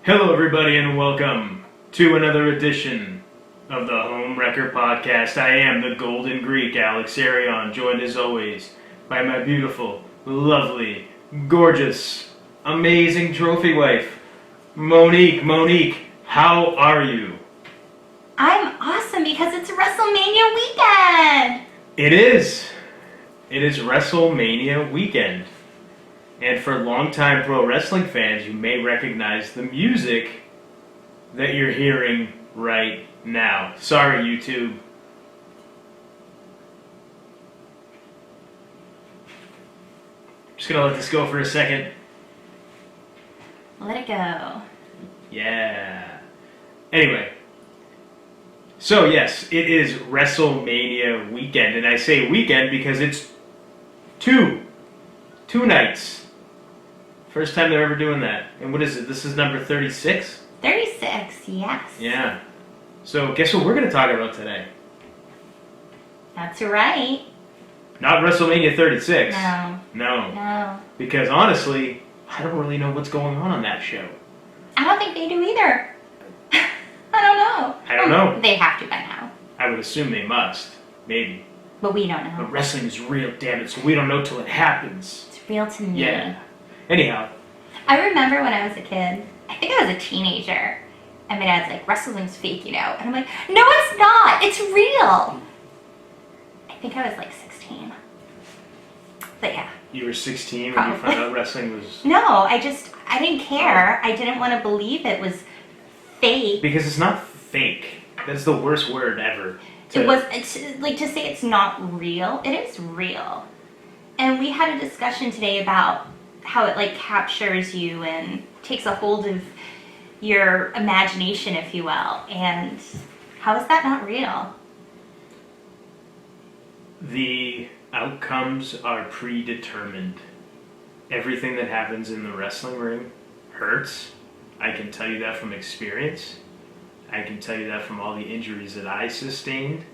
Hello, everybody, and welcome to another edition of the Home Wrecker Podcast. I am the Golden Greek, Alex Arion, joined as always by my beautiful, lovely, gorgeous, amazing trophy wife, Monique. Monique, how are you? I'm awesome because it's WrestleMania weekend! It is. It is WrestleMania weekend. And for longtime pro wrestling fans, you may recognize the music that you're hearing right now. Sorry, YouTube. Just gonna let this go for a second. Let it go. Yeah. Anyway. So yes, it is WrestleMania weekend. And I say weekend because it's two nights. First time they're ever doing that. And what is it? This is number 36? 36, yes. Yeah. So guess what we're going to talk about today? That's right. Not WrestleMania 36. No. No. Because honestly, I don't really know what's going on that show. I don't think they do either. I don't know. They have to by now. I would assume they must. Maybe. But we don't know. But wrestling is real, damn it, so we don't know till it happens. It's real to me. Yeah. Anyhow. I remember when I was a kid, I think I was a teenager, and my dad's like, wrestling's fake, you know? And I'm like, no, it's not. It's real. I think I was like 16. But yeah. You were 16 Probably. when you found out wrestling was... No, I didn't care. I didn't want to believe it was fake. Because it's not fake. That's the worst word ever. It's like to say it's not real. It is real. And we had a discussion today about how it like captures you and takes a hold of your imagination, if you will. And how is that not real? The outcomes are predetermined. Everything that happens in the wrestling ring hurts. I can tell you that from experience. I can tell you that from all the injuries that I sustained.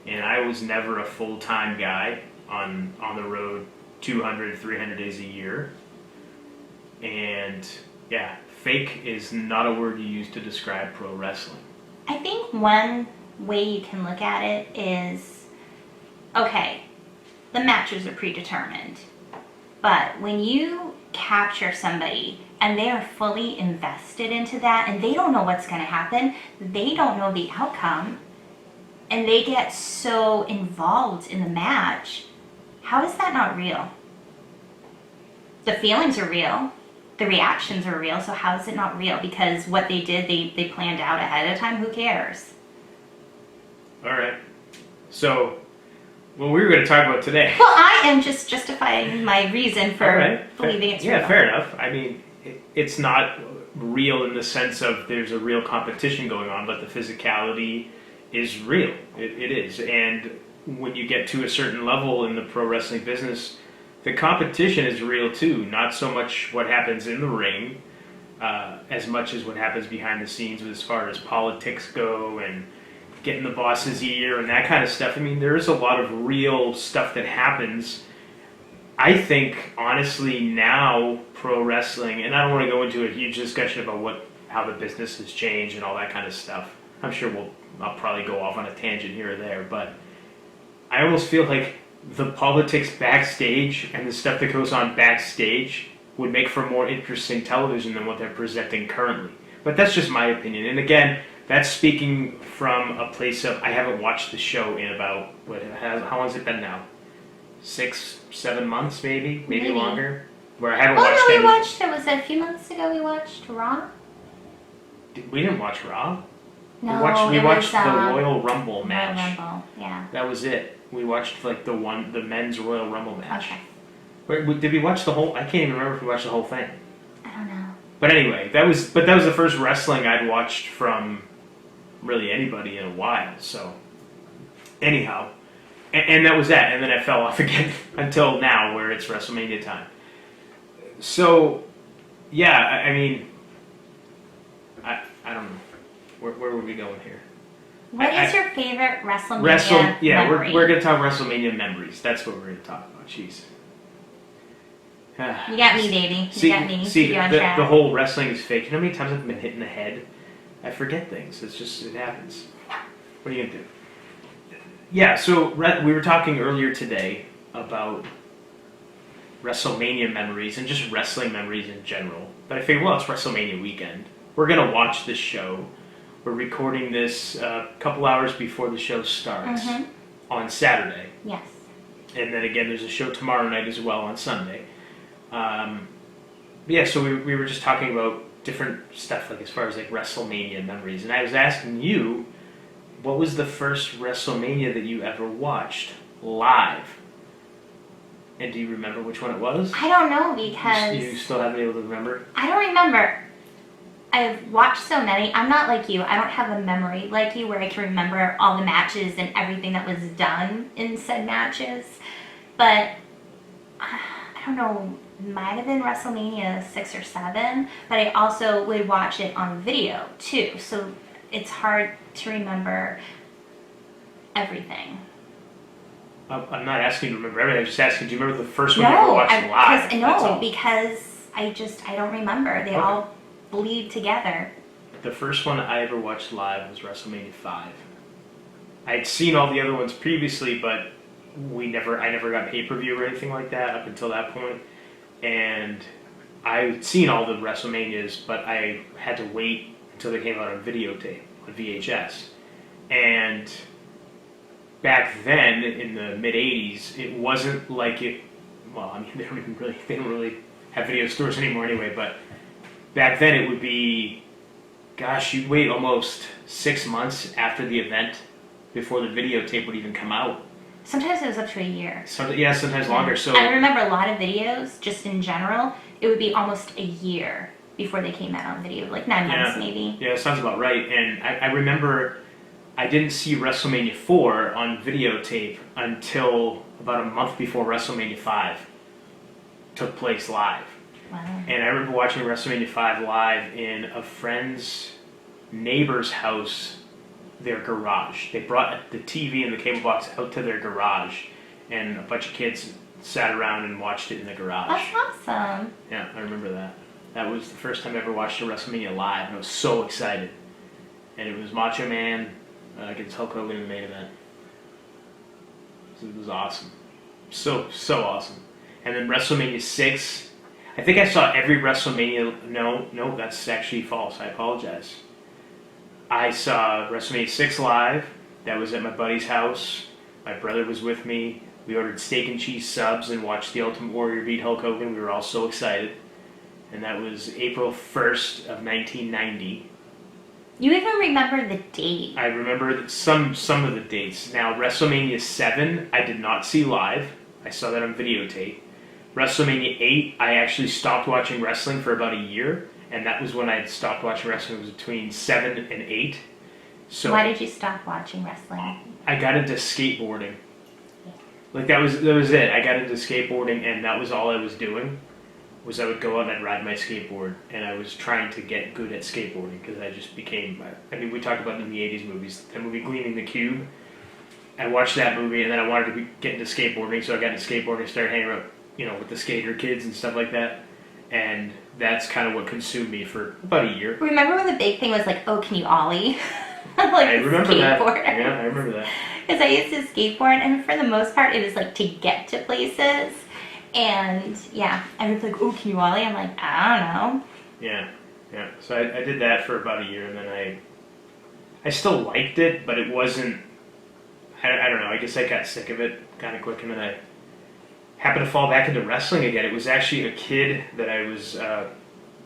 And I was never a full-time guy on the road 200, 300 days a year. And yeah, fake is not a word you use to describe pro wrestling. I think one way you can look at it is, okay, the matches are predetermined. But when you capture somebody and they are fully invested into that and they don't know what's going to happen, they don't know the outcome, and they get so involved in the match, how is that not real? The feelings are real. The reactions are real, so how is it not real? Because what they did, they planned out ahead of time. Who cares? All right. So, what we were going to talk about today... Well, I am just justifying my reason for believing it's real. Yeah, fair enough. I mean, it's not real in the sense of there's a real competition going on, but the physicality is real. It is. And when you get to a certain level in the pro wrestling business, the competition is real too. Not so much what happens in the ring, as much as what happens behind the scenes as far as politics go and getting the boss's ear and that kind of stuff. I mean, there is a lot of real stuff that happens. I think, honestly, now pro wrestling, and I don't want to go into a huge discussion about how the business has changed and all that kind of stuff. I'm sure I'll probably go off on a tangent here or there, but I almost feel like the politics backstage and the stuff that goes on backstage would make for more interesting television than what they're presenting currently. But that's just my opinion. And again, that's speaking from a place of, I haven't watched the show in about, how long has it been now? 6, 7 months maybe longer? Where I haven't watched we watched, it was a few months ago we watched Raw. We didn't watch Raw? No, we watched the Royal Rumble match. Royal Rumble, yeah. That was it. We watched like the men's Royal Rumble match. Okay. Wait, did we watch the whole? I can't even remember if we watched the whole thing. I don't know. But anyway, that was the first wrestling I'd watched from really anybody in a while. So anyhow, and that was that. And then I fell off again until now, where it's WrestleMania time. So yeah, I mean, I don't know. Where were we going here? What is your favorite WrestleMania memory? We're going to talk WrestleMania memories. That's what we're going to talk about. Jeez. You got me, baby. You got me. See, Keep you on track. the whole wrestling is fake. You know how many times I've been hit in the head? I forget things. It happens. What are you gonna do? Yeah, so we were talking earlier today about WrestleMania memories and just wrestling memories in general. But I figured, well, it's WrestleMania weekend. We're going to watch this show. We're recording this a couple hours before the show starts on Saturday. Yes. And then again, there's a show tomorrow night as well on Sunday. Yeah, so we were just talking about different stuff, like as far as like WrestleMania memories. And I was asking you, what was the first WrestleMania that you ever watched live? And do you remember which one it was? I don't know because... You still haven't been able to remember? I don't remember. I've watched so many. I'm not like you. I don't have a memory like you where I can remember all the matches and everything that was done in said matches. But I don't know. Might have been WrestleMania 6 or 7. But I also would watch it on video too. So it's hard to remember everything. I'm not asking you to remember everything. I'm just asking, do you remember the first one you ever watched live? Because I don't remember. They all bleed together. The first one I ever watched live was WrestleMania 5. I had seen all the other ones previously, but I never got pay-per-view or anything like that up until that point. And I'd seen all the WrestleManias, but I had to wait until they came out on videotape, on VHS. And back then, in the mid-'80s, it wasn't like it... Well, I mean, they don't really have video stores anymore anyway, but back then it would be... Gosh, you'd wait almost 6 months after the event before the videotape would even come out. Sometimes it was up to a year. Sometimes longer. So I remember a lot of videos, just in general, it would be almost a year before they came out on video, like 9 months maybe. Yeah, sounds about right. And I remember I didn't see WrestleMania 4 on videotape until about a month before WrestleMania 5 took place live. Wow. And I remember watching WrestleMania 5 live in a friend's neighbor's house, their garage. They brought the TV and the cable box out to their garage, and a bunch of kids sat around and watched it in the garage. That's awesome. Yeah, I remember that. That was the first time I ever watched a WrestleMania live, and I was so excited. And it was Macho Man against Hulk Hogan in the main event. So it was awesome. So awesome. And then WrestleMania 6, I think I saw every WrestleMania... No, that's actually false. I apologize. I saw WrestleMania 6 live. That was at my buddy's house. My brother was with me. We ordered steak and cheese subs and watched the Ultimate Warrior beat Hulk Hogan. We were all so excited. And that was April 1st of 1990. You even remember the date. I remember some of the dates. Now, WrestleMania 7, I did not see live. I saw that on videotape. WrestleMania 8, I actually stopped watching wrestling for about a year. And that was when I stopped watching wrestling. It was between 7 and 8. So why did you stop watching wrestling? I got into skateboarding. Like that was it. I got into skateboarding, and that was all I was doing. Was I would go out and I'd ride my skateboard, and I was trying to get good at skateboarding because I just became. I mean, we talked about it in the '80s movies. The movie Gleaming the Cube. I watched that movie, and then I wanted to get into skateboarding, so I got into skateboarding and started hanging out, with the skater kids and stuff like that. And that's kind of what consumed me for about a year. Remember when the big thing was like, oh, can you ollie? I remember that. Yeah, I remember that. Because I used to skateboard, and for the most part, it was like to get to places. And yeah, everyone's like, oh, can you ollie? I'm like, I don't know. Yeah. So I did that for about a year, and then I still liked it, but it wasn't. I don't know. I guess I got sick of it kind of quick, and then I happened to fall back into wrestling again. It was actually a kid that I was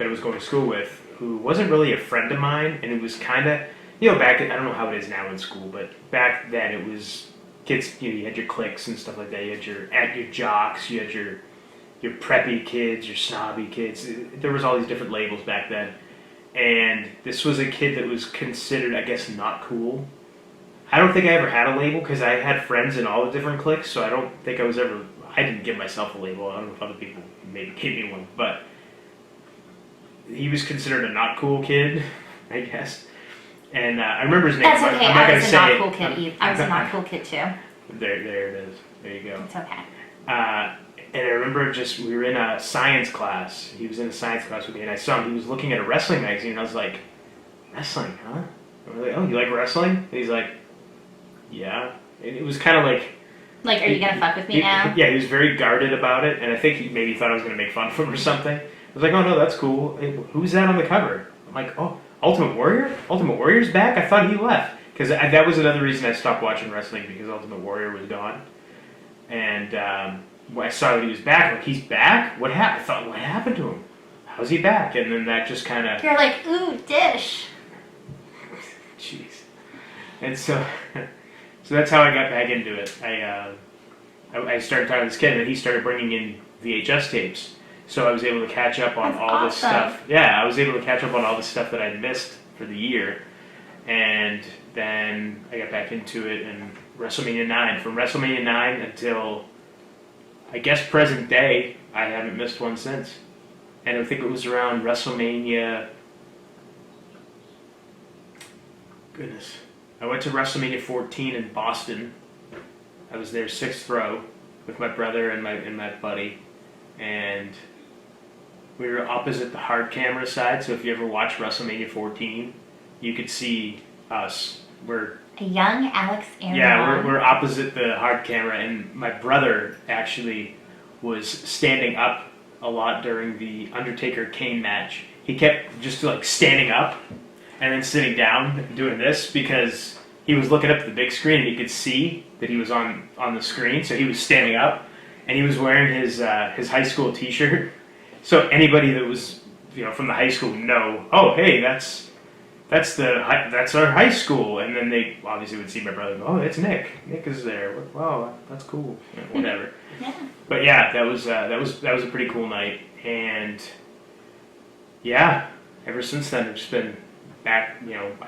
going to school with who wasn't really a friend of mine, and it was kind of, back I don't know how it is now in school, but back then it was kids. You had your cliques and stuff like that. You had your jocks, you had your preppy kids, your snobby kids. There was all these different labels back then, and this was a kid that was considered, I guess, not cool. I don't think I ever had a label because I had friends in all the different cliques, so I don't think I didn't give myself a label. I don't know if other people maybe gave me one, but he was considered a not cool kid, I guess. And I remember his name. That's okay. I'm not going to say it. I was a not cool kid too. There it is. There you go. It's okay. And I remember we were in a science class. He was in a science class with me, and I saw him. He was looking at a wrestling magazine, and I was like, wrestling, huh? And we're like, oh, you like wrestling? And he's like, yeah. And it was kind of like... Like, are you going to fuck with me now? Yeah, he was very guarded about it, and I think he maybe thought I was going to make fun of him or something. I was like, oh, no, that's cool. Hey, who's that on the cover? I'm like, oh, Ultimate Warrior? Ultimate Warrior's back? I thought he left. Because that was another reason I stopped watching wrestling, because Ultimate Warrior was gone. And when I saw that he was back, I'm like, he's back? What happened? I thought, what happened to him? How's he back? And then that just kind of... You're like, ooh, dish. Jeez. And so that's how I got back into it. I started talking to this kid, and then he started bringing in VHS tapes. So I was able to catch up on all this stuff. Yeah, I was able to catch up on all the stuff that I'd missed for the year. And then I got back into it in WrestleMania 9. From WrestleMania 9 until, I guess, present day, I haven't missed one since. And I think it was around WrestleMania... Goodness. I went to WrestleMania 14 in Boston. I was there 6th row with my brother and my buddy. And we were opposite the hard camera side, so if you ever watch WrestleMania 14, you could see us. We're a young Alex Aaron. Yeah, we're opposite the hard camera, and my brother actually was standing up a lot during the Undertaker-Kane match. He kept just like standing up and then sitting down and doing this because he was looking up at the big screen and he could see that he was on the screen, so he was standing up and he was wearing his high school T-shirt. So anybody that was from the high school would know, oh hey, that's our high school, and then they obviously would see my brother and go, oh, it's Nick. Nick is there. Wow, that's cool. Whatever. Yeah. But yeah, that was a pretty cool night, and yeah, ever since then I've just been back.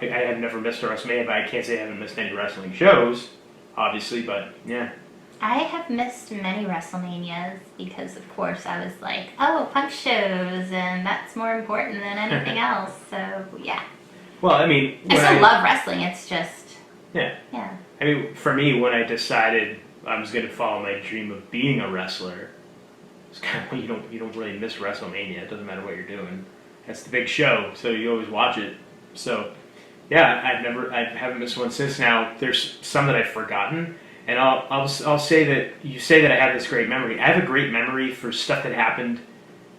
I have never missed a WrestleMania, but I can't say I haven't missed any wrestling shows, obviously. But yeah. I have missed many WrestleManias because, of course, I was like, oh, punk shows, and that's more important than anything else. So yeah. Well, I mean, I still love wrestling. It's just yeah. I mean, for me, when I decided I was going to follow my dream of being a wrestler, it's kind of you don't really miss WrestleMania. It doesn't matter what you're doing. That's the big show, so you always watch it. So yeah, I haven't missed one since. Now there's some that I've forgotten, and I'll say that you say that I have this great memory. I have a great memory for stuff that happened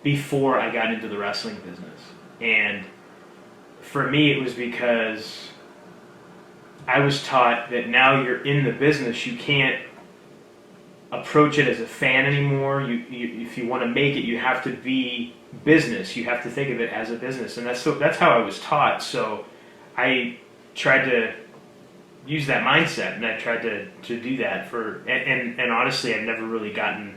before I got into the wrestling business, and for me, it was because I was taught that now you're in the business, you can't approach it as a fan anymore. If you want to make it, you have to be business. You have to think of it as a business, and that's how I was taught. So I tried to use that mindset, and I tried to do that and honestly, I've never really gotten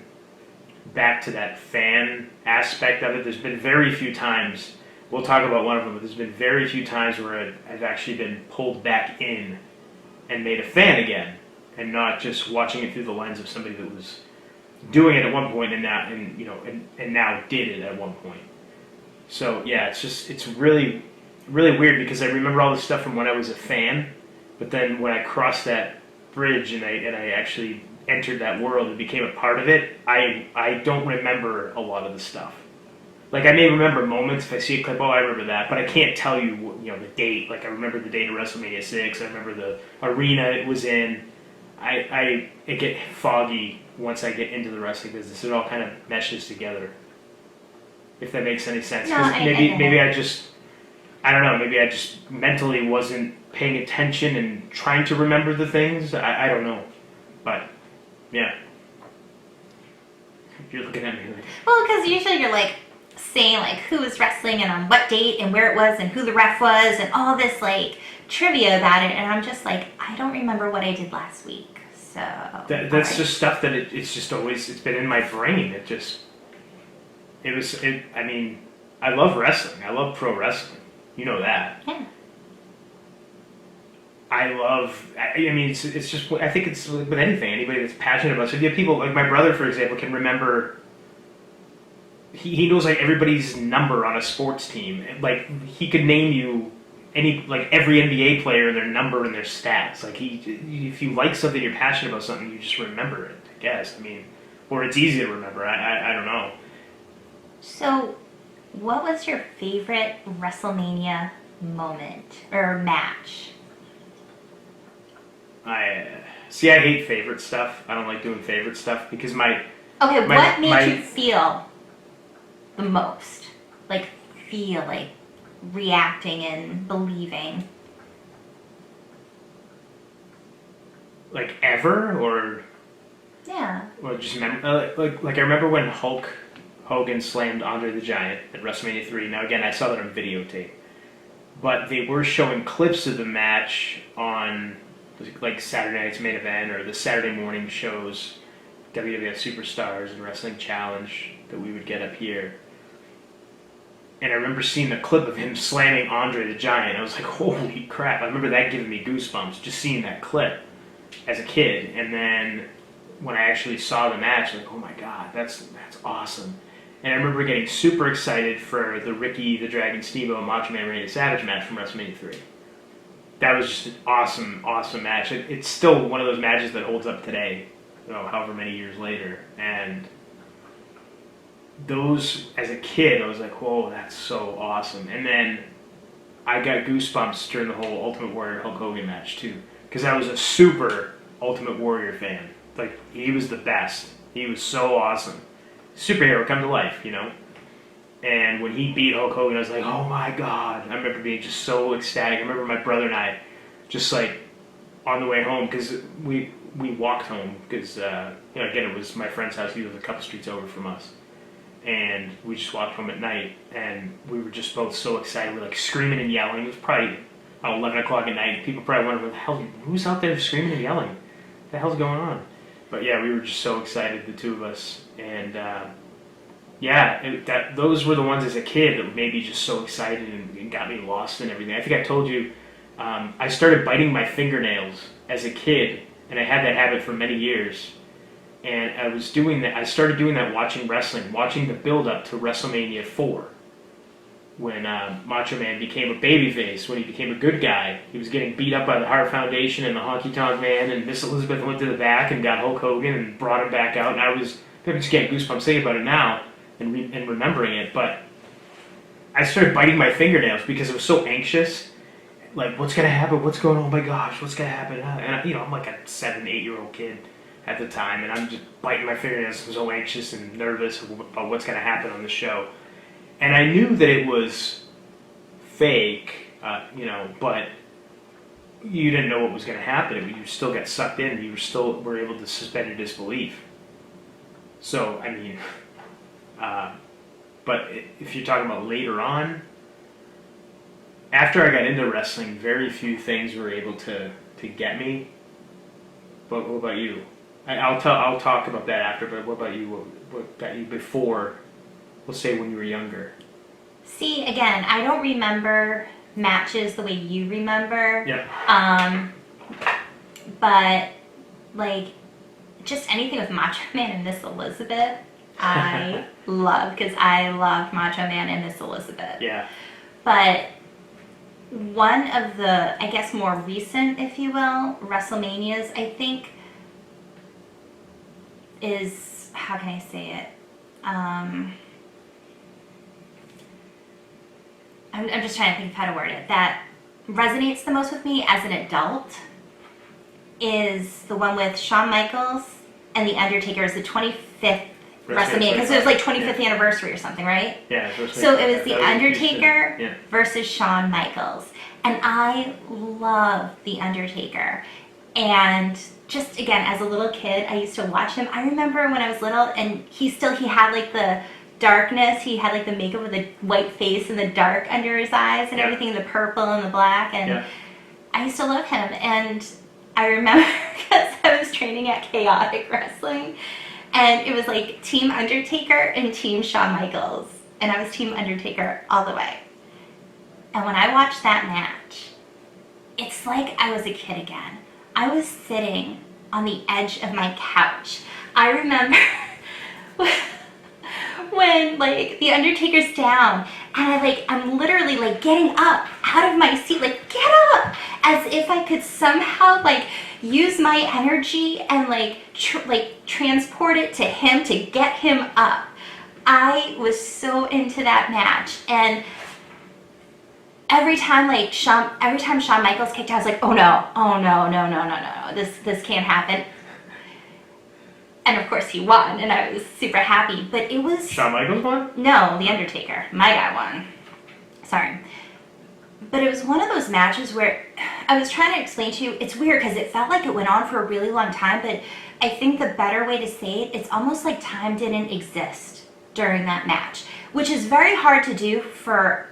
back to that fan aspect of it. There's been very few times. We'll talk about one of them, but there's been very few times where I've actually been pulled back in and made a fan again, and not just watching it through the lens of somebody that was doing it at one point and now did it at one point. So yeah, it's really, really weird because I remember all this stuff from when I was a fan, but then when I crossed that bridge and I actually entered that world and became a part of it, I don't remember a lot of the stuff. Like, I may remember moments if I see a clip, oh, I remember that, but I can't tell you, the date. Like, I remember the date of WrestleMania 6, I remember the arena it was in. It get foggy once I get into the wrestling business. It all kind of meshes together, if that makes any sense. No, maybe I just, I don't know, maybe I just mentally wasn't paying attention and trying to remember the things. I don't know, but, yeah. You're looking at me like... Well, because usually you're like, saying like who was wrestling and on what date and where it was and who the ref was and all this like trivia about it, and I'm just like, I don't remember what I did last week. So that's just stuff that it's just always, it's been in my brain. I mean, I love wrestling. I love pro wrestling. You know that. Yeah. I mean, it's just, I think it's with anything, anybody that's passionate about it. So you have people like my brother, for example, can remember. He knows like everybody's number on a sports team. Like he could name you every NBA player and their number and their stats. Like if you like something, you're passionate about something, you just remember it. I guess. I mean, or it's easy to remember. I don't know. So, what was your favorite WrestleMania moment or match? I hate favorite stuff. I don't like doing favorite stuff because Okay, what made you feel the most? Like, feel like reacting and believing? like ever or Yeah. just like I remember when Hulk Hogan slammed Andre the Giant at WrestleMania 3. Now again, I saw that on videotape, but they were showing clips of the match on like Saturday Night's Main Event or the Saturday morning shows, WWF Superstars and Wrestling Challenge that we would get up here. And I remember seeing the clip of him slamming Andre the Giant. I was like, holy crap. I remember that giving me goosebumps, just seeing that clip as a kid. And then when I actually saw the match, like, oh my god, that's awesome. And I remember getting super excited for the Ricky the Dragon Steamboat Macho Man Randy Savage match from WrestleMania 3. That was just an awesome, awesome match. It's still one of those matches that holds up today, however many years later. And those, as a kid, I was like, whoa, that's so awesome. And then I got goosebumps during the whole Ultimate Warrior Hulk Hogan match, too. Because I was a super Ultimate Warrior fan. Like, he was the best. He was so awesome. Superhero come to life, And when he beat Hulk Hogan, I was like, oh my god. I remember being just so ecstatic. I remember my brother and I just like on the way home, because we walked home, because, again, it was my friend's house. He was a couple streets over from us. And we just walked home at night, and we were just both so excited. We were like screaming and yelling. It was probably 11 o'clock at night. People probably wondered, what the hell, who's out there screaming and yelling? What the hell's going on? But yeah, we were just so excited, the two of us. And those were the ones as a kid that made me just so excited and got me lost in everything. I think I told you, I started biting my fingernails as a kid, and I had that habit for many years. And I was doing that. I started doing that watching wrestling, watching the build-up to WrestleMania 4, when Macho Man became a babyface, when he became a good guy. He was getting beat up by the Hart Foundation and the Honky Tonk Man, and Miss Elizabeth went to the back and got Hulk Hogan and brought him back out. And I'm just getting goosebumps thinking about it now and remembering it. But I started biting my fingernails because I was so anxious. Like, what's going to happen? What's going on? Oh my gosh, what's going to happen? And I'm like a 7, 8-year-old kid at the time, and I'm just biting my fingernails. I'm so anxious and nervous about what's going to happen on the show. And I knew that it was fake, but you didn't know what was going to happen. You still got sucked in. You were able to suspend your disbelief. So, I mean, but if you're talking about later on, after I got into wrestling, very few things were able to get me. But what about you? I'll talk about that after. But what about you? What got you before? Let's say when you were younger. See, again, I don't remember matches the way you remember. Yeah. But like just anything with Macho Man and Miss Elizabeth, I love, because I love Macho Man and Miss Elizabeth. Yeah. But one of the, I guess, more recent, if you will, WrestleManias, I think, is, how can I say it? I'm just trying to think of how to word it. That resonates the most with me as an adult is the one with Shawn Michaels and The Undertaker. Is the 25th WrestleMania, because it was like 25th anniversary or something, right? Yeah. So it was The Undertaker versus Shawn Michaels. And I love The Undertaker. And just, again, as a little kid, I used to watch him. I remember when I was little, and he had like the darkness. He had like the makeup with the white face and the dark under his eyes and everything, the purple and the black. And I used to love him. And I remember because I was training at Chaotic Wrestling, and it was like Team Undertaker and Team Shawn Michaels. And I was Team Undertaker all the way. And when I watched that match, it's like I was a kid again. I was sitting on the edge of my couch. I remember when like the Undertaker's down and I'm literally like getting up out of my seat, like get up, as if I could somehow like use my energy and like transport it to him to get him up. I was so into that match, and every time Shawn Michaels kicked out, I was like, oh no, this can't happen. And of course he won, and I was super happy. But it was... Shawn Michaels won? No, The Undertaker. My guy won. Sorry. But it was one of those matches where I was trying to explain to you, it's weird because it felt like it went on for a really long time, but I think the better way to say it, it's almost like time didn't exist during that match, which is very hard to do for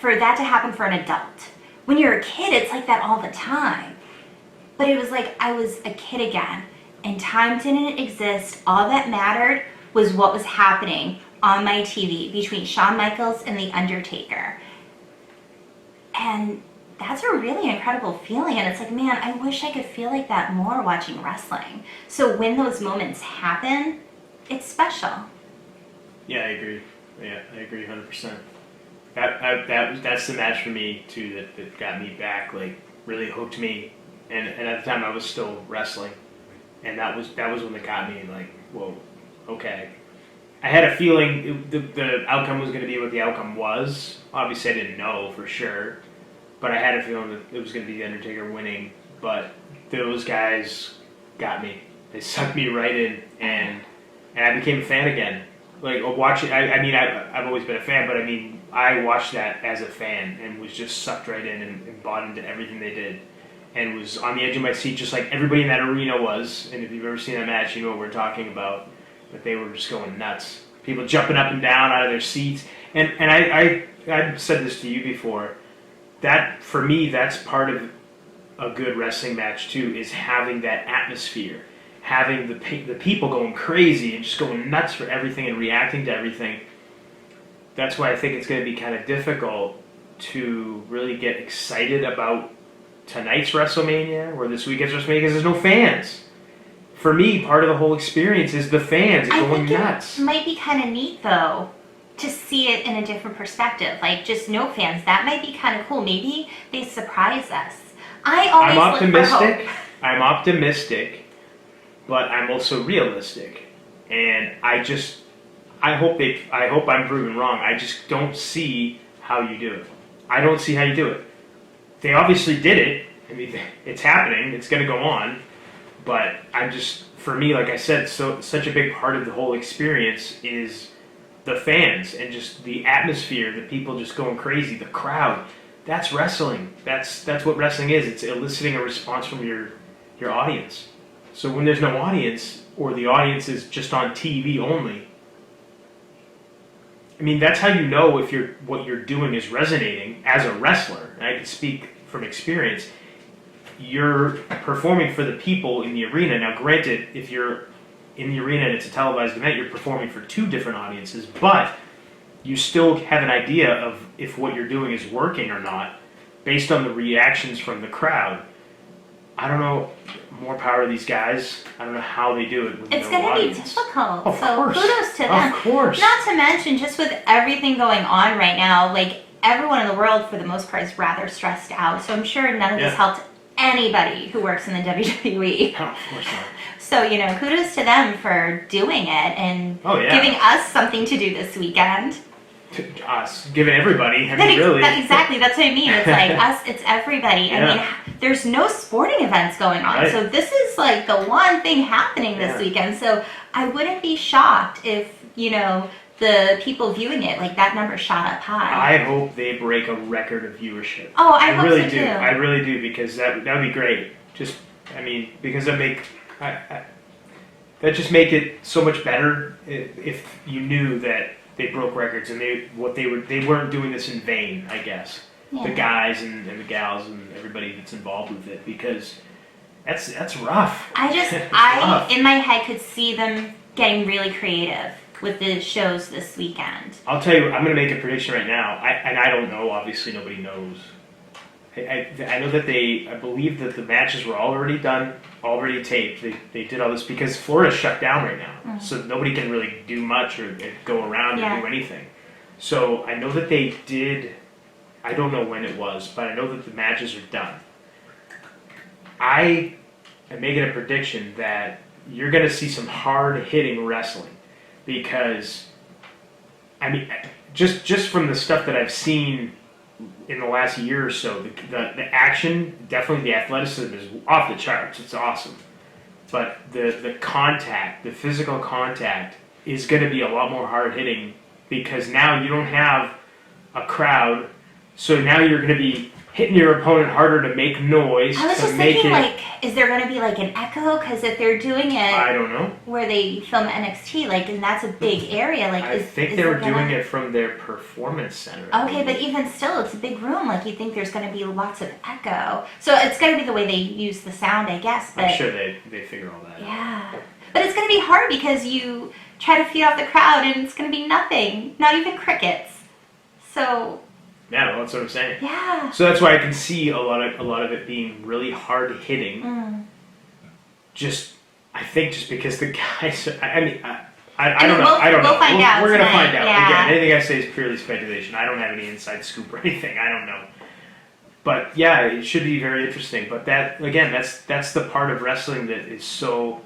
that to happen for an adult. When you're a kid, it's like that all the time. But it was like I was a kid again. And time didn't exist. All that mattered was what was happening on my TV between Shawn Michaels and The Undertaker. And that's a really incredible feeling. And it's like, man, I wish I could feel like that more watching wrestling. So when those moments happen, it's special. Yeah, I agree. Yeah, I agree 100%. That's the match for me, too, that got me back, like, really hooked me. And at the time, I was still wrestling. And that was when it got me, like, whoa, okay. I had a feeling the outcome was going to be what the outcome was. Obviously, I didn't know for sure. But I had a feeling that it was going to be The Undertaker winning. But those guys got me. They sucked me right in. And I became a fan again. Like, watching, I've always been a fan, but I watched that as a fan and was just sucked right in and bought into everything they did. And was on the edge of my seat just like everybody in that arena was. And if you've ever seen that match, you know what we're talking about. But they were just going nuts. People jumping up and down out of their seats. And I've said this to you before. That, for me, that's part of a good wrestling match, too, is having that atmosphere. Having the people going crazy and just going nuts for everything and reacting to everything. That's why I think it's going to be kind of difficult to really get excited about tonight's WrestleMania or this weekend's WrestleMania because there's no fans. For me, part of the whole experience is the fans going nuts. It might be kind of neat, though, to see it in a different perspective. Like, just no fans. That might be kind of cool. Maybe they surprise us. I'm optimistic, but I'm also realistic. And I hope I'm proven wrong. I just don't see how you do it. I don't see how you do it. They obviously did it. I mean, it's happening. It's going to go on. But for me, like I said, such a big part of the whole experience is the fans and just the atmosphere, the people just going crazy, the crowd. That's wrestling. That's what wrestling is. It's eliciting a response from your audience. So when there's no audience, or the audience is just on TV only, that's how you know if what you're doing is resonating as a wrestler. And I can speak from experience. You're performing for the people in the arena. Now, granted, if you're in the arena and it's a televised event, you're performing for two different audiences, but you still have an idea of if what you're doing is working or not based on the reactions from the crowd. I don't know. More power to these guys. I don't know how they do it with It's no going to be audience. difficult. Of so course. Kudos to them. Of course. Not to mention, just with everything going on right now, like everyone in the world, for the most part, is rather stressed out. So I'm sure none of this helped anybody who works in the WWE. Oh, of course not. So, kudos to them for doing it and giving us something to do this weekend. Us, giving everybody. Really. Exactly, that's what I mean. It's like us, it's everybody. Yeah. There's no sporting events going on. Right. So this is like the one thing happening this weekend. So I wouldn't be shocked if, the people viewing it, like that number shot up high. I hope they break a record of viewership. Oh, I hope really so do. Too. I really do, because that would be great. Because that just make it so much better if you knew that they broke records and they weren't doing this in vain, I guess. Yeah. The guys and the gals and everybody that's involved with it, because that's rough. I in my head could see them getting really creative with the shows this weekend. I'll tell you, I'm going to make a prediction right now. I don't know. Obviously, nobody knows. I know that I believe that the matches were already done, already taped. They did all this because Florida's shut down right now, so nobody can really do much or go around or do anything. So I know that they did. I don't know when it was, but I know that the matches are done. I am making a prediction that you're going to see some hard-hitting wrestling because, I mean, just from the stuff that I've seen in the last year or so, the action, definitely the athleticism is off the charts. It's awesome. But the contact, the physical contact is going to be a lot more hard-hitting because now you don't have a crowd, so now you're going to be hitting your opponent harder to make noise. I was just thinking, like, is there going to be like an echo? Because if they're doing it, I don't know, where they film NXT, like, and that's a big area. Like, I think they were doing it from their performance center. Okay, but even still, it's a big room. Like, you think there's going to be lots of echo. So it's going to be the way they use the sound, I guess. But I'm sure they figure all that out. Yeah, but it's going to be hard because you try to feed off the crowd, and it's going to be nothing, not even crickets. So. Yeah, well, that's what I'm saying. Yeah. So that's why I can see a lot of it being really hard hitting. I think just because the guys. I mean, I don't know. I don't know. We'll find out. We're gonna find out. Yeah. Again, anything I say is purely speculation. I don't have any inside scoop or anything. I don't know. But yeah, it should be very interesting. But that again, that's the part of wrestling that is so.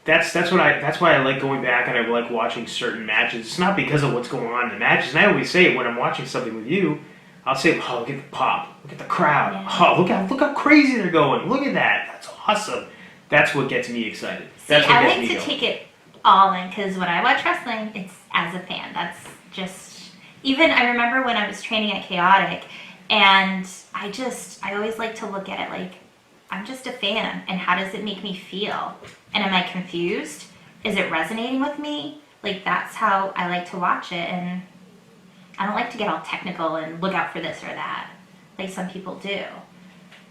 That's why I like going back and I like watching certain matches. It's not because of what's going on in the matches. And I always say when I'm watching something with you, I'll say, "Oh, look at the pop, look at the crowd. Yeah. Oh, look how crazy they're going. Look at that. That's awesome." That's what gets me excited. That's See, what I gets like me to going. take it all in because when I watch wrestling, it's as a fan. That's just even. I remember when I was training at Chaotic, and I always like to look at it like I'm just a fan, and how does it make me feel? And am I confused? Is it resonating with me? Like, that's how I like to watch it, and I don't like to get all technical and look out for this or that, like some people do.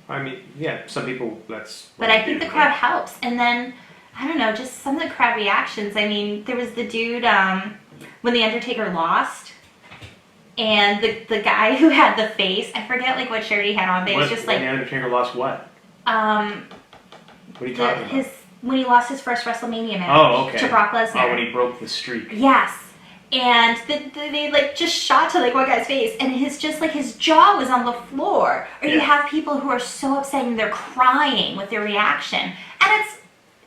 I mean, yeah, some people, that's... But I think the crowd helps. And then, I don't know, just some of the crowd reactions. I mean, there was the dude, when The Undertaker lost, and the guy who had the face, I forget, like, what shirt he had on, but it was just like... The Undertaker lost what? What are you talking about? When he lost his first WrestleMania match. Oh, okay. To Brock Lesnar. Oh, when he broke the streak. Yes. And they like just shot to like one guy's face, and his jaw was on the floor. Or you have people who are so upset and they're crying with their reaction, and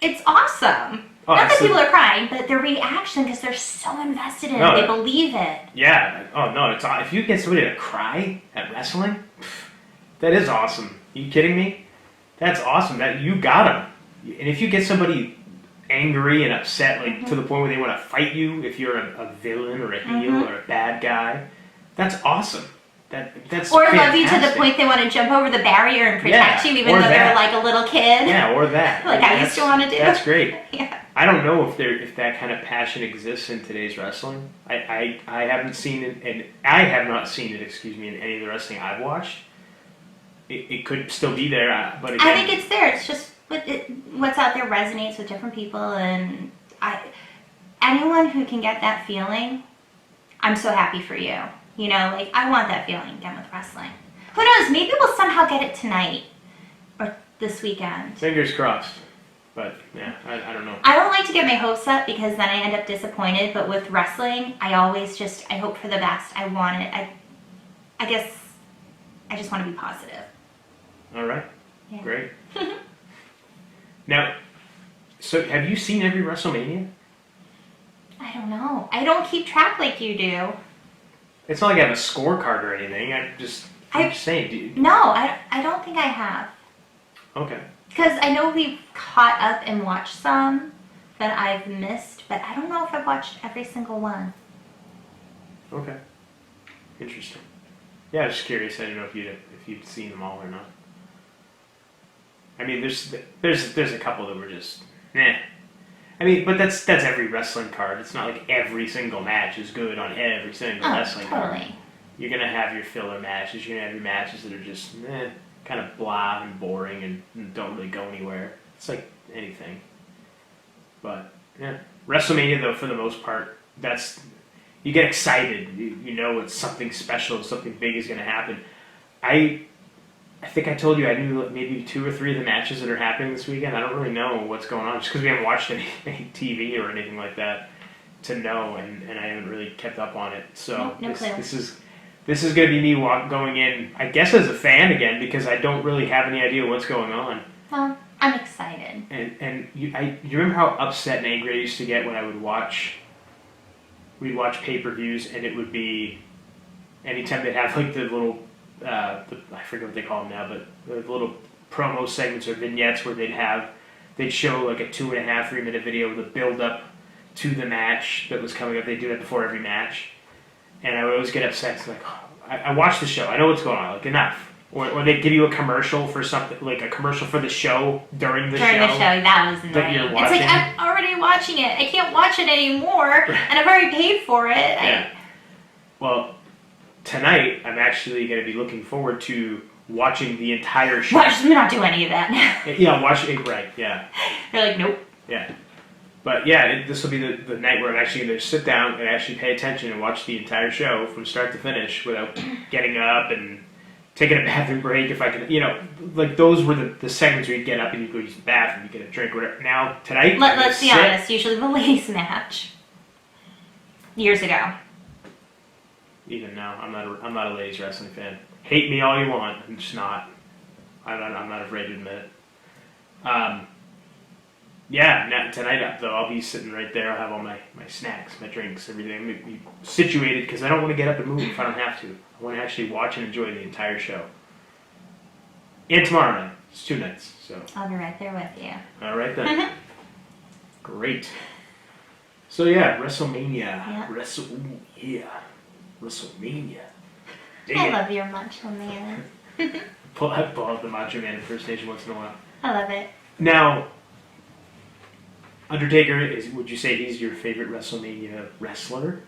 it's awesome. Oh, Not that people are crying, but their reaction because they're so invested in it, they believe it. Yeah. Oh no, it's if you get somebody to cry at wrestling, that is awesome. Are you kidding me? That's awesome. That you got them. And if you get somebody angry and upset, like to the point where they want to fight you, if you're a villain or a heel or a bad guy, that's awesome. That's or fantastic. love you to the point they want to jump over the barrier and protect you, even though they're like a little kid. Yeah, or that. Like I used to want to do. That's great. Yeah. I don't know if that kind of passion exists in today's wrestling. I haven't seen it, and I have not seen it. Excuse me, in any of the wrestling I've watched. It could still be there, but again, I think it's there. It's just what's out there resonates with different people, and anyone who can get that feeling, I'm so happy for you. You know, like I want that feeling again with wrestling. Who knows? Maybe we'll somehow get it tonight or this weekend. Fingers crossed. But yeah, I don't know. I don't like to get my hopes up because then I end up disappointed. But with wrestling, I always I hope for the best. I want it. I guess I just want to be positive. All right. Yeah. Great. Now, so have you seen every WrestleMania? I don't know. I don't keep track like you do. It's not like I have a scorecard or anything. I'm just saying. Dude. No, I don't think I have. Okay. Because I know we've caught up and watched some that I've missed, but I don't know if I've watched every single one. Okay. Interesting. Yeah, I was just curious. I didn't know if you'd seen them all or not. I mean, there's a couple that were just I mean, but that's every wrestling card. It's not like every single match is good on every single wrestling card. You're gonna have your filler matches. You're gonna have your matches that are just kind of blah and boring and don't really go anywhere. It's like anything. But yeah, WrestleMania though, for the most part, you get excited. You know it's something special, something big is gonna happen. I think I told you I knew maybe 2 or 3 of the matches that are happening this weekend. I don't really know what's going on just because we haven't watched any TV or anything like that to know, and I haven't really kept up on it. So No clue. this is going to be me going in, I guess, as a fan again because I don't really have any idea what's going on. Well, I'm excited. And you remember how upset and angry I used to get when I would watch. We'd watch pay-per-views and it would be anytime they'd have like the little I forget what they call them now, but the little promo segments or vignettes where they'd show like a 2.5, 3 minute video with a build up to the match that was coming up. They do that before every match, and I would always get upset. It's like, oh, I watched the show, I know what's going on, like enough. Or they give you a commercial for something, like a commercial for the show during the show. That was annoying. That you're it's watching. like, I'm already watching it. I can't watch it anymore, and I've already paid for it. Yeah. Well, tonight I'm actually going to be looking forward to watching the entire show. We're not doing any of that. Yeah, watch it, right, yeah. They're like, nope. Yeah. But yeah, this will be the night where I'm actually going to sit down and actually pay attention and watch the entire show from start to finish without getting up and taking a bathroom break if I can, like those were the segments where you'd get up and you'd go use the bathroom, you get a drink, whatever. Now, tonight, let's be honest, usually the ladies match. Years ago. Even now, I'm not a ladies wrestling fan. Hate me all you want, I'm just not. I'm not afraid to admit it. Tonight though, I'll be sitting right there. I'll have all my snacks, my drinks, everything. I'm be situated because I don't want to get up and move if I don't have to. I want to actually watch and enjoy the entire show. And tomorrow night. It's 2 nights, so. I'll be right there with you. All right then. Great. So yeah, WrestleMania. Yeah. WrestleMania. I love your Macho Man. Pull out the Macho Man impersonation once in a while. I love it. Now, Undertaker, would you say he's your favorite WrestleMania wrestler?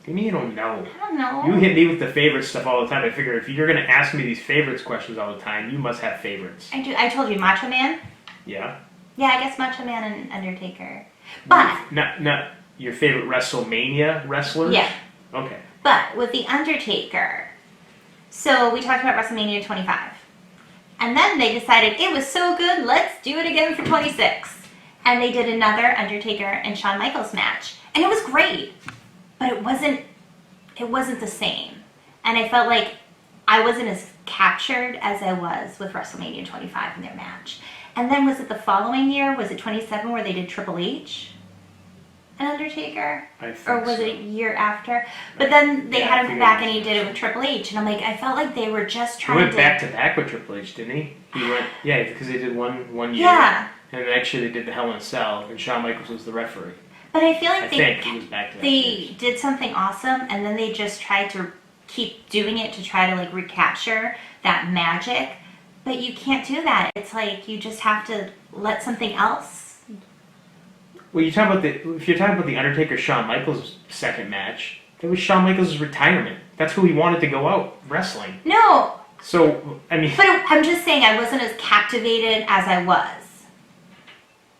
Give me, you don't know. I don't know. You hit me with the favorite stuff all the time. I figure if you're going to ask me these favorites questions all the time, you must have favorites. I do. I told you Macho Man. Yeah? Yeah, I guess Macho Man and Undertaker. But... Not your favorite WrestleMania wrestlers? Yeah. Okay. But with The Undertaker, so we talked about WrestleMania 25. And then they decided it was so good, let's do it again for 26. And they did another Undertaker and Shawn Michaels match. And it was great. But it wasn't the same. And I felt like I wasn't as captured as I was with WrestleMania 25 in their match. And then was it the following year? Was it 27 where they did Triple H and Undertaker? I think or was so. it a year after? But then they had him I come think back it and he was- did it with Triple H. And I'm like, I felt like they were just He trying went to... back to back with Triple H, didn't he? He went, yeah, because they did one year. Yeah. And the next year they did the Hell in a Cell, and Shawn Michaels was the referee. But I feel I like think he was back to back. they did something awesome and then they just tried to keep doing it to try to like recapture that magic. But you can't do that. It's like you just have to let something else. Well, if you're talking about the Undertaker Shawn Michaels second match, that was Shawn Michaels' retirement. That's who he wanted to go out wrestling. No, So I mean, but I'm just saying I wasn't as captivated as I was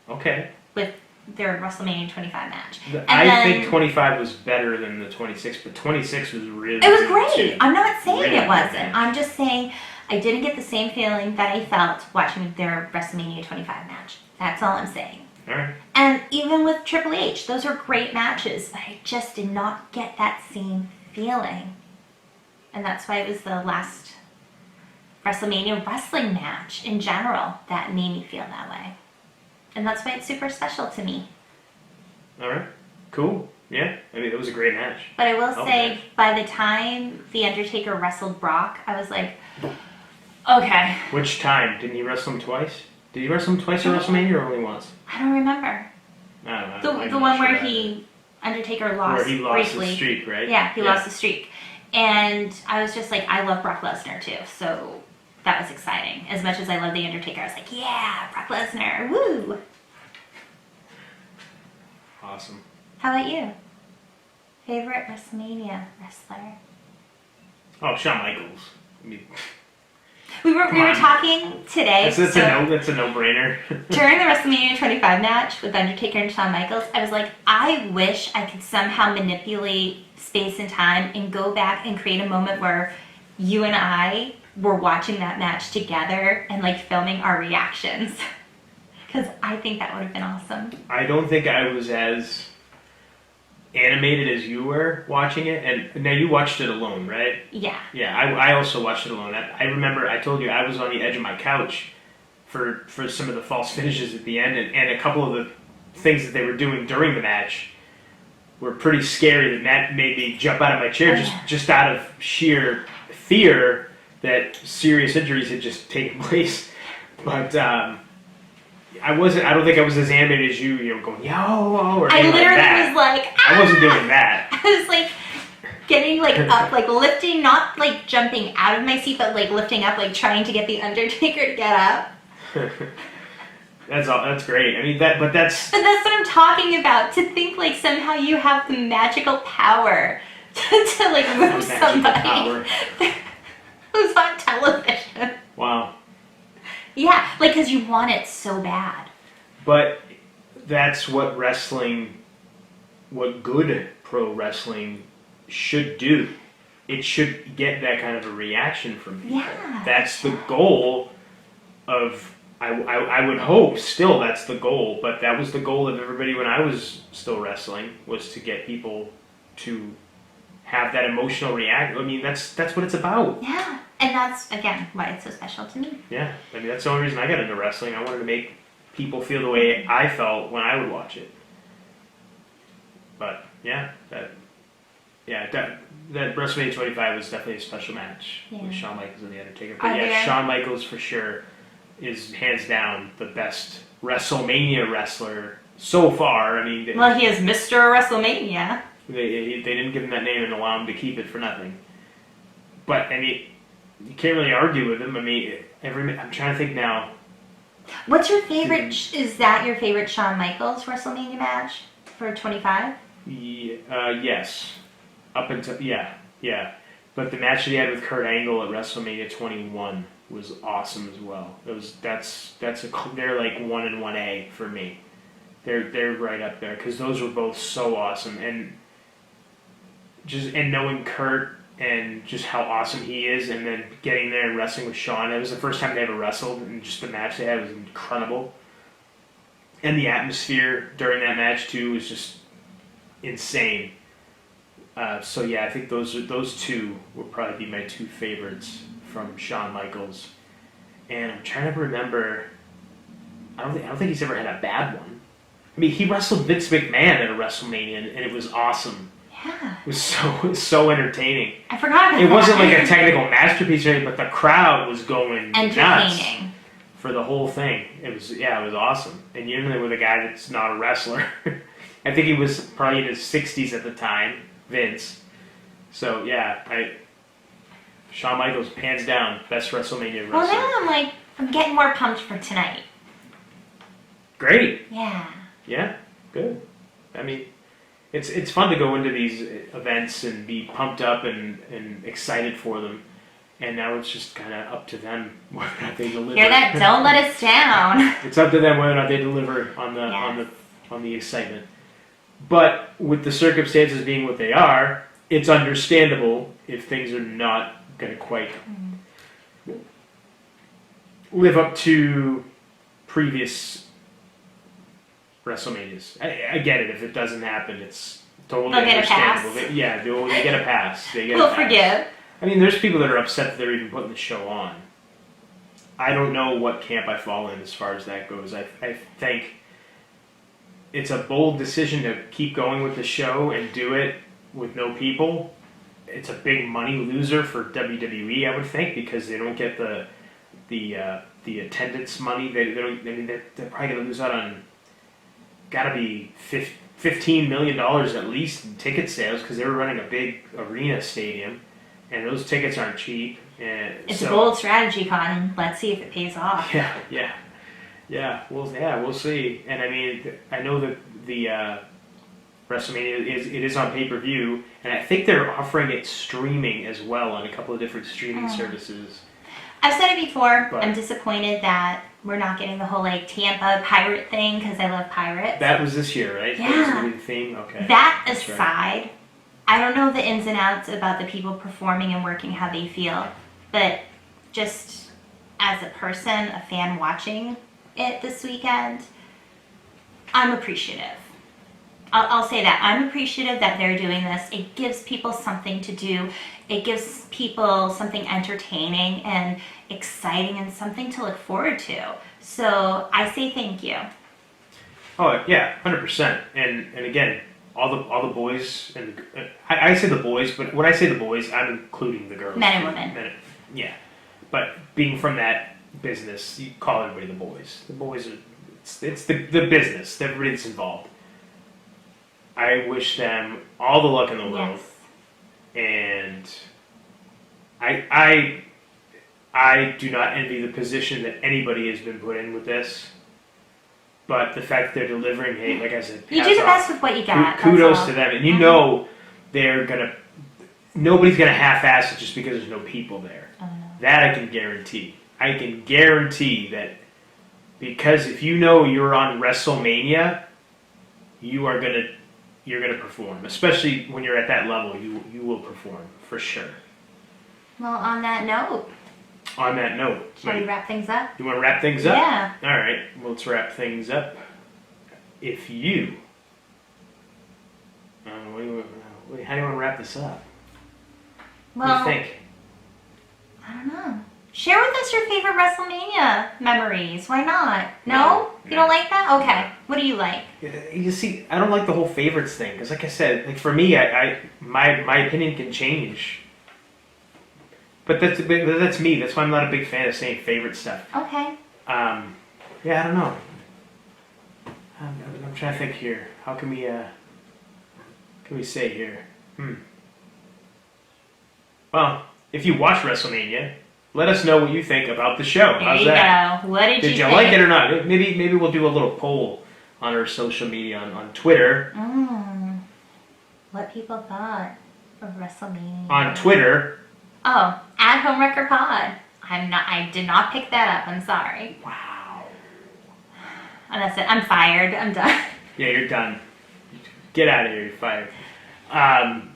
okay. with their WrestleMania 25 match. I think 25 was better than the 26, but 26 was really. It was good, great. too. I'm not saying Really it good wasn't. match. I'm just saying I didn't get the same feeling that I felt watching their WrestleMania 25 match. That's all I'm saying. All right. And even with Triple H, those are great matches, but I just did not get that same feeling. And that's why it was the last WrestleMania wrestling match in general that made me feel that way. And that's why it's super special to me. All right. Cool. Yeah. I mean, it was a great match. But I will Oh, say, nice. by the time The Undertaker wrestled Brock, I was like, okay. Which time? Didn't he wrestle him twice? Did he wrestle him twice at WrestleMania or only once? I don't remember. I don't know. I'm The not one sure where Undertaker lost where he lost briefly. his streak, right? Yeah, he lost the streak. And I was just like, I love Brock Lesnar too, so that was exciting. As much as I love The Undertaker, I was like, yeah, Brock Lesnar, woo! Awesome. How about you? Favorite WrestleMania wrestler? Oh, Shawn Michaels. I mean, We were Come on. talking today. that's a no-brainer. During the WrestleMania 25 match with Undertaker and Shawn Michaels, I was like, I wish I could somehow manipulate space and time and go back and create a moment where you and I were watching that match together and like filming our reactions. Because I think that would have been awesome. I don't think I was as animated as you were watching it. And now you watched it alone, right? Yeah. Yeah, I also watched it alone. I remember I told you I was on the edge of my couch for some of the false finishes at the end, and a couple of the things that they were doing during the match were pretty scary. That made me jump out of my chair just out of sheer fear that serious injuries had just taken place. But I don't think I was as animated as you. You know, going yo, or I anything literally like that. was like, I wasn't doing that. I was like getting like up, like lifting, not like jumping out of my seat, but like lifting up, like trying to get the Undertaker to get up. That's great. I mean that's what I'm talking about. To think like somehow you have the magical power to like move somebody who's on television. Wow. Yeah, like because you want it so bad. But that's what good pro wrestling should do. It should get that kind of a reaction from people. Yeah. That's the goal of. I would hope still that's the goal, but that was the goal of everybody when I was still wrestling, was to get people to have that emotional reaction. I mean, that's what it's about. Yeah, and that's, again, why it's so special to me. Yeah, I mean, that's the only reason I got into wrestling. I wanted to make people feel the way I felt when I would watch it. But, that WrestleMania 25 was definitely a special match with Shawn Michaels and The Undertaker. But Shawn Michaels for sure is hands down the best WrestleMania wrestler so far. I mean, well, he is Mr. WrestleMania. They didn't give him that name and allow him to keep it for nothing. But I mean, you can't really argue with him. I mean, I'm trying to think now. What's your favorite? Is that your favorite Shawn Michaels WrestleMania match for 25? Yes, up until yeah. But the match that he had with Kurt Angle at WrestleMania 21 was awesome as well. They're like 1 and 1A for me. They're right up there because those were both so awesome, and knowing Kurt and just how awesome he is, and then getting there and wrestling with Shawn. It was the first time they ever wrestled, and just the match they had was incredible. And the atmosphere during that match too was just insane. I think those two would probably be my two favorites from Shawn Michaels. And I'm trying to remember. I don't think he's ever had a bad one. I mean, he wrestled Vince McMahon at a WrestleMania, and it was awesome. Yeah. It was so entertaining. I forgot about it that. It wasn't like a technical masterpiece or anything, but the crowd was going nuts for the whole thing. It was awesome. And you're in there with a guy that's not a wrestler. I think he was probably in his 60s at the time, Vince. So Shawn Michaels, hands down, best WrestleMania wrestler. Well, now I'm getting more pumped for tonight. Great. Yeah. Yeah, good. I mean, it's fun to go into these events and be pumped up and excited for them. And now it's just kind of up to them whether or not they deliver. Hear that? Don't let us down. It's up to them whether or not they deliver on the excitement. But with the circumstances being what they are, it's understandable if things are not going to quite live up to previous WrestleManias. I get it. If it doesn't happen, it's totally understandable. They get a pass. We'll forgive. I mean, there's people that are upset that they're even putting the show on. I don't know what camp I fall in as far as that goes. I think it's a bold decision to keep going with the show and do it with no people. It's a big money loser for WWE, I would think, because they don't get the attendance money. They don't. I mean, they're probably going to lose out on. Got to be $15 million at least in ticket sales because they were running a big arena stadium, and those tickets aren't cheap. It's a bold strategy, Cotton. Let's see if it pays off. Yeah. We'll see. And I mean, I know that the WrestleMania is on pay-per-view, and I think they're offering it streaming as well on a couple of different streaming services. I've said it before. But I'm disappointed that we're not getting the whole Tampa pirate thing because I love pirates. That was this year, right? Yeah. That was going to be the theme? Okay. That aside, I don't know the ins and outs about the people performing and working, how they feel, but just as a person, a fan watching it this weekend, I'm appreciative. I'll say that. I'm appreciative that they're doing this. It gives people something to do. It gives people something entertaining and exciting and something to look forward to. So I say thank you. Oh yeah, 100%. And again, all the boys and I say the boys, but when I say the boys, I'm including the girls. Men and women. Yeah, but being from that business, you call everybody the boys. The boys are it's the business. Everybody that's involved. I wish them all the luck in the world, and I do not envy the position that anybody has been put in with this. But the fact that they're delivering, hey, like I said, you do the best with what you got. Kudos to them, and you know nobody's gonna half-ass it just because there's no people there. Oh, no. That I can guarantee. I can guarantee that because if you know you're on WrestleMania, you're gonna perform, especially when you're at that level. You will perform for sure. Well, on that note. On that note, Shall we wrap things up? You want to wrap things up? Yeah. All right. Well, let's wrap things up. If you, how do you want to wrap this up? Well, what do you think? I don't know. Share with us your favorite WrestleMania memories. Why not? No? You don't like that? Okay. What do you like? You see, I don't like the whole favorites thing because, like I said, like for me, my opinion can change. But that's me. That's why I'm not a big fan of saying favorite stuff. Okay. Yeah, I don't know. I'm trying to think here. How can we say here? Well, if you watch WrestleMania, let us know what you think about the show. There How's you that? go. What did you think? like it or not? Maybe we'll do a little poll on our social media on Twitter. What people thought of WrestleMania. On Twitter. Oh, at Homewrecker Pod. I did not pick that up. I'm sorry. Wow. And that's it. I'm fired. I'm done. Yeah, you're done. Get out of here. You're fired.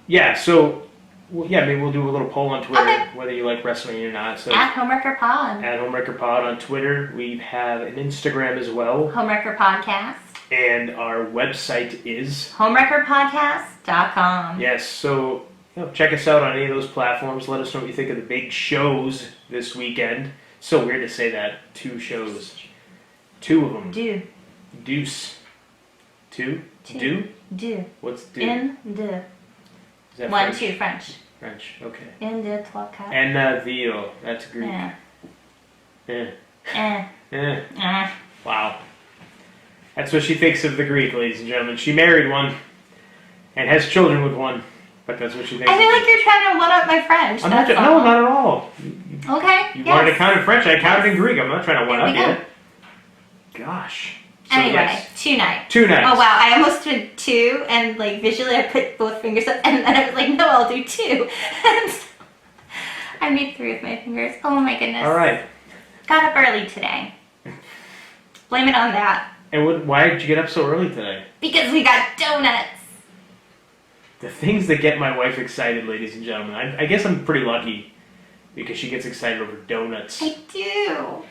Yeah. So. Yeah, maybe we'll do a little poll on Twitter, whether you like WrestleMania or not. So at Homewrecker Pod. At Homewrecker Pod on Twitter. We have an Instagram as well. Homewrecker Podcast. And our website is homewreckerpodcast.com. Yes, so check us out on any of those platforms. Let us know what you think of the big shows this weekend. So weird to say that. 2 shows. 2 of them. Deuce. 2? Do. What's do? In de. Is that 1, French? 2, French. French, okay. In de 12 cup. And Navio, that's Greek. Wow. That's what she thinks of the Greek, ladies and gentlemen. She married one and has children with one, but that's what she thinks. I feel like you're trying to one-up my French. No, not at all. Okay. You wanted to count in French, I counted in Greek. I'm not trying to one-up you. Gosh. So anyway, yes. 2 nights. 2 nights. Oh wow, I almost did 2, and like visually I put both fingers up, and then I was like, no, I'll do 2. And I made 3 with my fingers. Oh my goodness. All right. Got up early today. Blame it on that. And why did you get up so early today? Because we got donuts. The things that get my wife excited, ladies and gentlemen. I guess I'm pretty lucky because she gets excited over donuts. I do.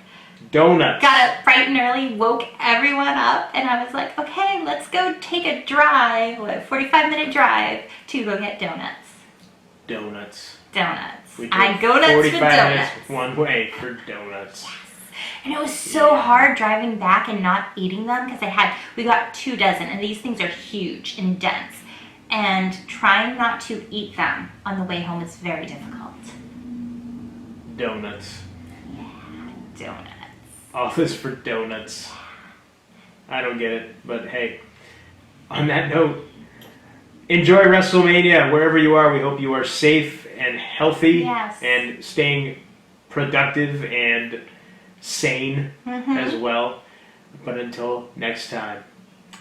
Donuts. Got up bright and early, woke everyone up, and I was like, okay, let's go take a drive, 45-minute drive, to go get donuts. Donuts. I go nuts 45 for donuts. minutes one way for donuts. Yes. And it was so hard driving back and not eating them because we got 2 dozen, and these things are huge and dense. And trying not to eat them on the way home is very difficult. Donuts. Yeah, donuts. All this for donuts. I don't get it, but hey. On that note, enjoy WrestleMania wherever you are. We hope you are safe and healthy and staying productive and sane as well. But until next time,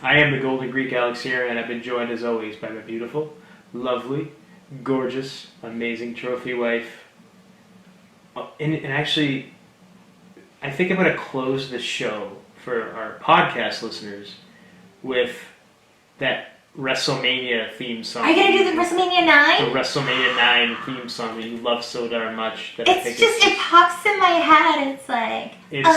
I am the Golden Greek Alex here, and I've been joined as always by my beautiful, lovely, gorgeous, amazing trophy wife. And actually, I think I'm going to close the show for our podcast listeners with that WrestleMania theme song. Are you gonna do the WrestleMania The 9? WrestleMania 9 theme song that you love so darn much that I It's think just, it pops in my head. It's like, It's- all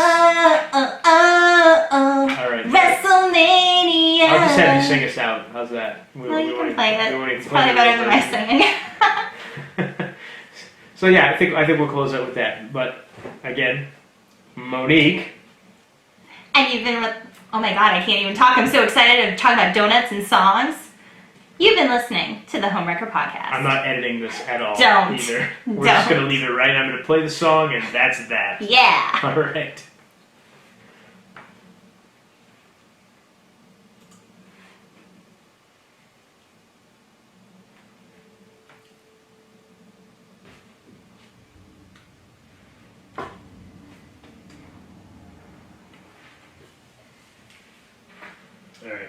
right. WrestleMania. I'll just have you sing us out. How's that? No, you can play it. It's play probably the better real than my version. singing. So yeah, I think we'll close out with that. But again, Monique. And you've been, oh my god, I can't even talk. I'm so excited to talk about donuts and songs. You've been listening to the Homewrecker Podcast. I'm not editing this at all Don't. either. We're just Don't. gonna leave it right. I'm gonna play the song, and that's that. Yeah. All right. All right.